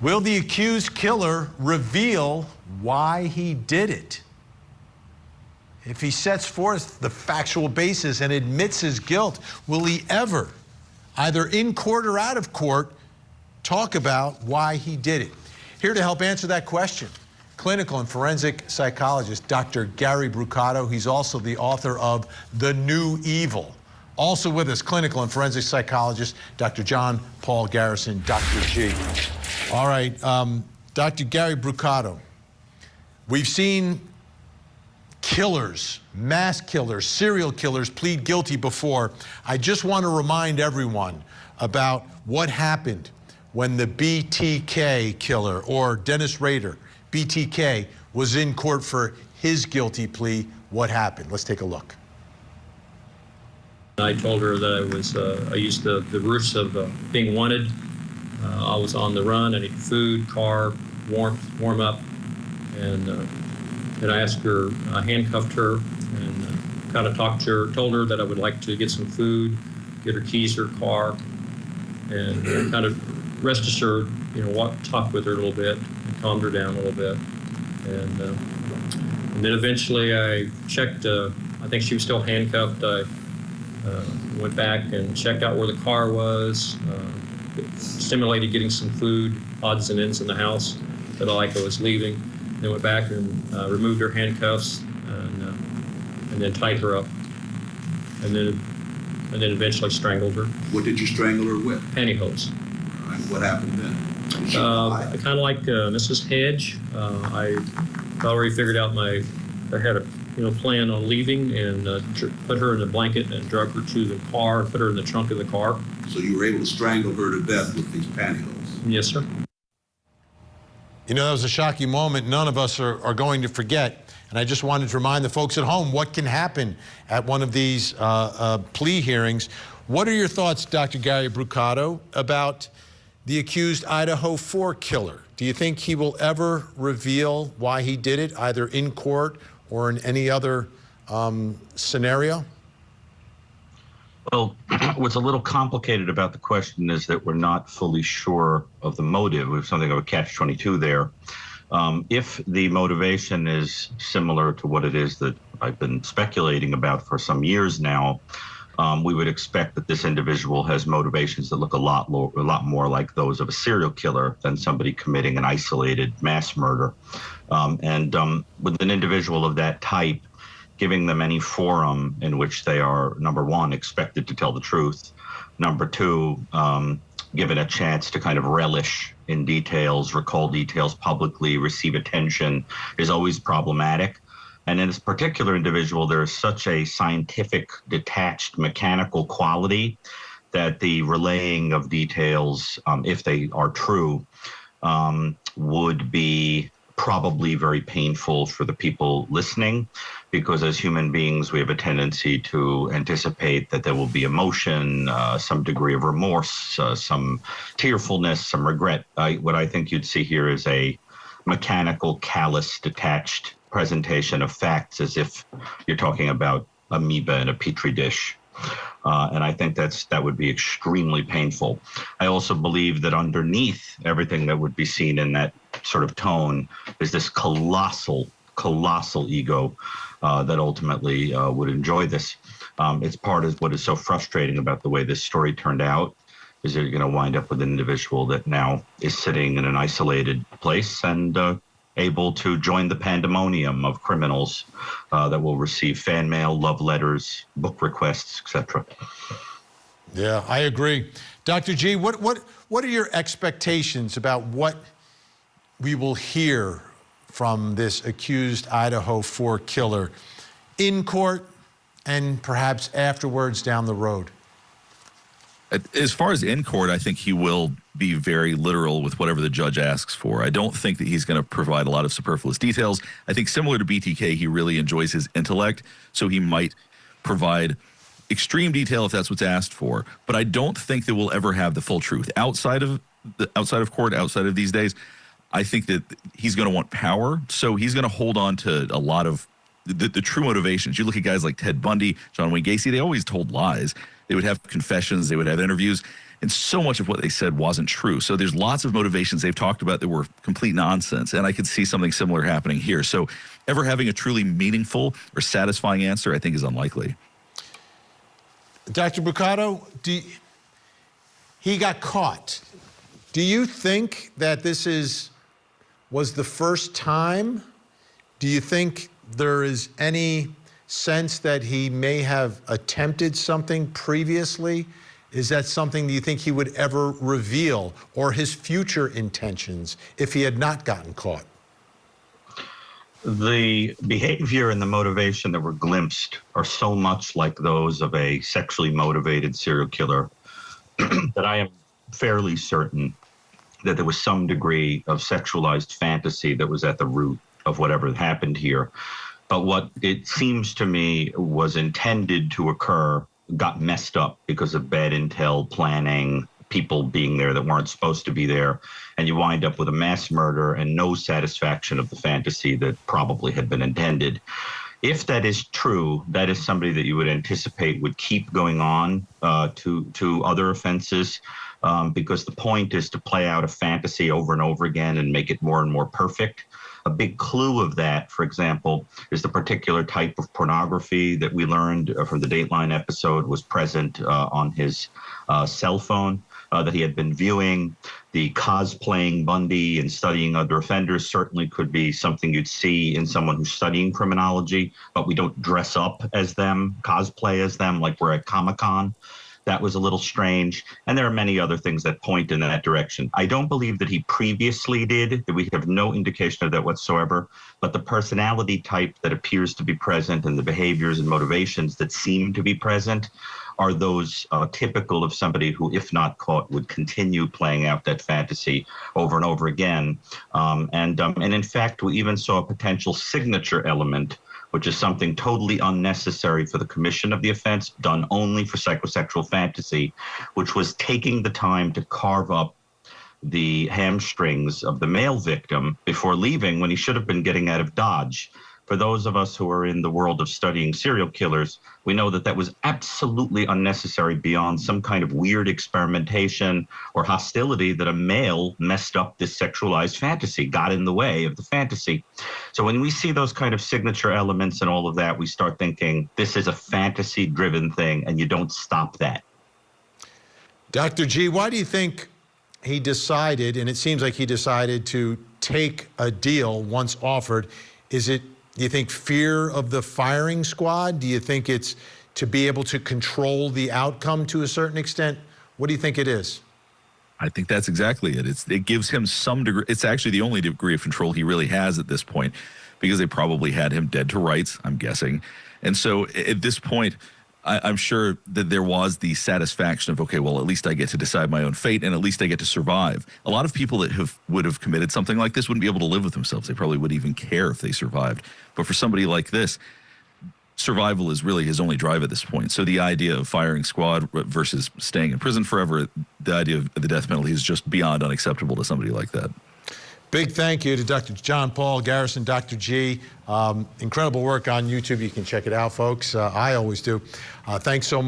Will the accused killer reveal why he did it? If he sets forth the factual basis and admits his guilt, will he ever, either in court or out of court, talk about why he did it? Here to help answer that question, clinical and forensic psychologist Dr. Gary Brucato. He's also the author of The New Evil. Also with us, clinical and forensic psychologist Dr. John Paul Garrison, Dr. G. All right, Dr. Gary Brucato, we've seen killers, mass killers, serial killers plead guilty before. I just want to remind everyone about what happened when the BTK killer, or Dennis Rader, BTK, was in court for his guilty plea. What happened? Let's take a look. I told her that I used the ruse of being wanted. I was on the run. I needed food, car, warm up, and I asked her, I handcuffed her and kind of talked to her, told her that I would like to get some food, get her keys to her car, and kind of rest assured, talk with her a little bit, and calmed her down a little bit. And then eventually I checked, I think she was still handcuffed. I went back and checked out where the car was, stimulated getting some food, odds and ends in the house that I was leaving. Then went back and removed her handcuffs and then tied her up, and then eventually strangled her. What did you strangle her with? Pantyhose. All right, what happened then? I kind of like Mrs. Hedge. I already figured out I had a plan on leaving, and put her in a blanket and drug her to the car, put her in the trunk of the car. So you were able to strangle her to death with these pantyhose? Yes, sir. That was a shocking moment none of us are going to forget. And I just wanted to remind the folks at home what can happen at one of these plea hearings. What are your thoughts, Dr. Gary Brucato, about the accused Idaho 4 killer? Do you think he will ever reveal why he did it, either in court or in any other scenario? Well, what's a little complicated about the question is that we're not fully sure of the motive. We have something of a catch-22 there. If the motivation is similar to what it is that I've been speculating about for some years now, we would expect that this individual has motivations that look a lot more like those of a serial killer than somebody committing an isolated mass murder. With an individual of that type, giving them any forum in which they are, number one, expected to tell the truth, number two, given a chance to kind of relish in details, recall details publicly, receive attention, is always problematic. And in this particular individual, there is such a scientific, detached, mechanical quality that the relaying of details, if they are true, would be probably very painful for the people listening, because as human beings, we have a tendency to anticipate that there will be emotion, some degree of remorse, some tearfulness, some regret. What I think you'd see here is a mechanical, callous, detached presentation of facts, as if you're talking about amoeba in a petri dish. And I think that would be extremely painful. I also believe that underneath everything that would be seen in that sort of tone is this colossal ego that ultimately would enjoy this. It's part of what is so frustrating about the way this story turned out, is that you're going to wind up with an individual that now is sitting in an isolated place and able to join the pandemonium of criminals that will receive fan mail, love letters, book requests, etc. Yeah, I agree. Dr. G, what are your expectations about what we will hear from this accused Idaho 4 killer in court and perhaps afterwards down the road? As far as in court, I think he will be very literal with whatever the judge asks for. I don't think that he's going to provide a lot of superfluous details. I think similar to BTK, he really enjoys his intellect, so he might provide extreme detail if that's what's asked for. But I don't think that we'll ever have the full truth outside of court, outside of these days. I think that he's going to want power, so he's going to hold on to a lot of the true motivations. You look at guys like Ted Bundy, John Wayne Gacy, they always told lies. They would have confessions, they would have interviews, And so much of what they said wasn't true. So there's lots of motivations they've talked about that were complete nonsense. And I could see something similar happening here. So ever having a truly meaningful or satisfying answer, I think, is unlikely. Dr. Brucato, he got caught. Do you think that this was the first time? Do you think there is any sense that he may have attempted something previously? Is that something that you think he would ever reveal, or his future intentions if he had not gotten caught? The behavior and the motivation that were glimpsed are so much like those of a sexually motivated serial killer that I am fairly certain that there was some degree of sexualized fantasy that was at the root of whatever happened here. But what it seems to me was intended to occur got messed up because of bad intel, planning, people being there that weren't supposed to be there, and you wind up with a mass murder and no satisfaction of the fantasy that probably had been intended. If that is true, that is somebody that you would anticipate would keep going on to other offenses, because the point is to play out a fantasy over and over again and make it more and more perfect. A big clue of that, for example, is the particular type of pornography that we learned from the Dateline episode was present on his cell phone that he had been viewing. The cosplaying Bundy and studying other offenders certainly could be something you'd see in someone who's studying criminology, but we don't dress up as them, cosplay as them like we're at Comic-Con. That was a little strange. And there are many other things that point in that direction. I don't believe that he previously did. We have no indication of that whatsoever. But the personality type that appears to be present and the behaviors and motivations that seem to be present are those typical of somebody who, if not caught, would continue playing out that fantasy over and over again. And in fact, we even saw a potential signature element, which is something totally unnecessary for the commission of the offense, done only for psychosexual fantasy, which was taking the time to carve up the hamstrings of the male victim before leaving when he should have been getting out of Dodge. For those of us who are in the world of studying serial killers, we know that that was absolutely unnecessary beyond some kind of weird experimentation or hostility that a male messed up this sexualized fantasy, got in the way of the fantasy. So when we see those kind of signature elements and all of that, we start thinking this is a fantasy-driven thing, and you don't stop that. Dr. G, why do you think he decided, and it seems like he decided to take a deal once offered? Is it, do you think, fear of the firing squad? Do you think it's to be able to control the outcome to a certain extent? What do you think it is? I think that's exactly it. It gives him some degree. It's actually the only degree of control he really has at this point, because they probably had him dead to rights, I'm guessing. And so at this point, I'm sure that there was the satisfaction of, okay, well, at least I get to decide my own fate, and at least I get to survive. A lot of people that would have committed something like this wouldn't be able to live with themselves. They probably wouldn't even care if they survived. But for somebody like this, survival is really his only drive at this point. So the idea of firing squad versus staying in prison forever, the idea of the death penalty is just beyond unacceptable to somebody like that. Big thank you to Dr. John Paul Garrison, Dr. G. Incredible work on YouTube. You can check it out, folks. I always do. Thanks so much.